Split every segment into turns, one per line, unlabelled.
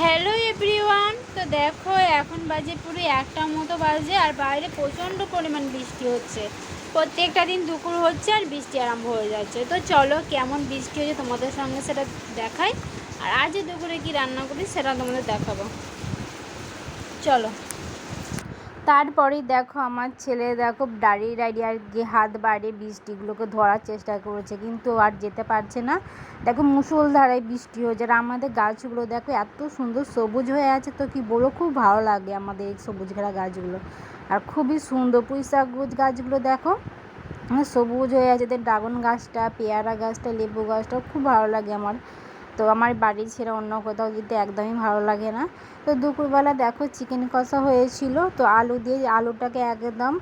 Hello everyone. তো দেখো এখন বাজে পুরো 1টা মতো বাজে আর বাইরে প্রচণ্ড পরিমাণ বৃষ্টি হচ্ছে। প্রত্যেকটা দিন দুপুর হচ্ছে আর বৃষ্টি আরম্ভ হয়ে যাচ্ছে। তো চলো কেমন বৃষ্টি হচ্ছে তোমাদের সঙ্গে সেটা দেখাই, আর আজ দুপুরে কি রান্না করি সেটা তোমাদের দেখাবো। চলো। তারপরেই দেখো আমার ছেলে দেখো দাঁড়িয়ে দাঁড়িয়ে আর কি হাত বাড়িয়ে বৃষ্টিগুলোকে ধরার চেষ্টা করেছে, কিন্তু আর যেতে পারছে না। দেখো মুষলধারায় বৃষ্টি হয়েছে আর আমাদের গাছগুলো দেখো এত সুন্দর সবুজ হয়ে আছে, তো কি বলো, খুব ভালো লাগে আমাদের এই সবুজ ঘেরা গাছগুলো। আর খুবই সুন্দর পুঁইশাক গাছগুলো দেখো সবুজ হয়ে আছে। ড্রাগন গাছটা, পেয়ারা গাছটা, লেবু গাছটা খুব ভালো লাগে আমার। তো আমার বাড়ি ছেড়ে অন্য কোথাও যেতে একদমই ভালো লাগে না। তো দুপুরবেলা দেখো চিকেন কষা হয়েছিল, তো আলু দিয়ে আলুটাকে একদম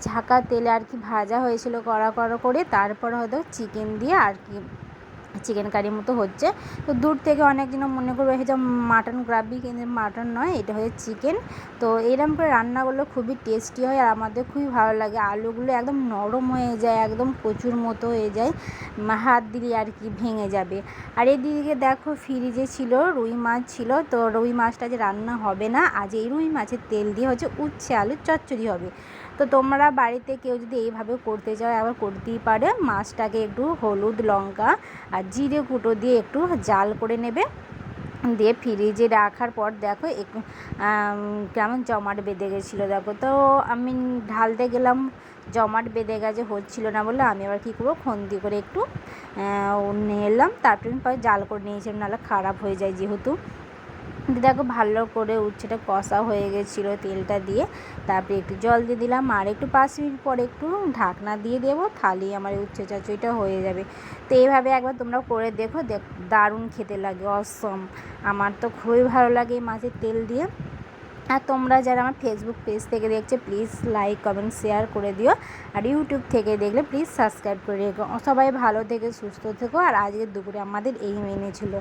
ছাঁকা তেলে আর কি ভাজা হয়েছিল কড়া কড়া করে, তারপর হয়তো চিকেন দিয়ে আর কি চিকেন কারি মতো হচ্ছে। তো দূর থেকে অনেকজন মনে করবে এটা মাটন গ্রাভি, কিন্তু মাটন নয়, এটা হচ্ছে চিকেন। তো এরকম করে রান্নাগুলো খুবই টেস্টি হয় আর আমাদের খুবই ভালো লাগে। আলুগুলো একদম নরম হয়ে যায়, একদম কচুর মতো হয়ে যায়, হাত দিলে আর কি ভেঙে যাবে। আর এদিকে দেখো ফ্রিজে ছিল রুই মাছ ছিল, তো রুই মাছটা যে রান্না হবে না, আজ এই রুই মাছের তেল দিয়ে হচ্ছে উচ্ছে আলুর চচ্চড়ি হবে। তো তোমরা বাড়িতে কেউ যদি এইভাবে করতে চাও আবার করতেই পারে। মাছটাকে একটু হলুদ, লঙ্কা আর জিরে গুঁড়ো দিয়ে একটু জাল করে নেবে, দিয়ে ফ্রিজে রাখার পর দেখো একটু কেমন জমাট বেঁধে গেছিলো। দেখো তো আমি ঢালতে গেলাম, জমাট বেঁধে গেছে, হচ্ছিল না বলে আমি আবার কী করবো, খন্তি করে একটু নিয়ে এলাম, তারপরে আমি পরে জাল করে নিয়েছিলাম, নাহলে খারাপ হয়ে যায় যেহেতু। দেখো ভালো করে উচ্ছেটা কষা হয়ে গেছিলো তেলটা দিয়ে, তারপরে একটু জল দিয়ে দিলাম আর একটু 5 মিনিট পরে একটু ঢাকনা দিয়ে দেবো, তাহলেই আমার উচ্ছে চচ্চড়িটা হয়ে যাবে। তো এইভাবে একবার তোমরা করে দেখো, দারুণ খেতে লাগে, অসম। আমার তো খুবই ভালো লাগে এই মাছের তেল দিয়ে। আর তোমরা যারা আমার ফেসবুক পেজ থেকে দেখছো প্লিজ লাইক কমেন্ট শেয়ার করে দিও, আর ইউটিউব থেকে দেখলে প্লিজ সাবস্ক্রাইব করে রেখো। সবাই ভালো থেকে সুস্থ থেকো। আর আজকের দুপুরে আমাদের এই মেনু ছিল।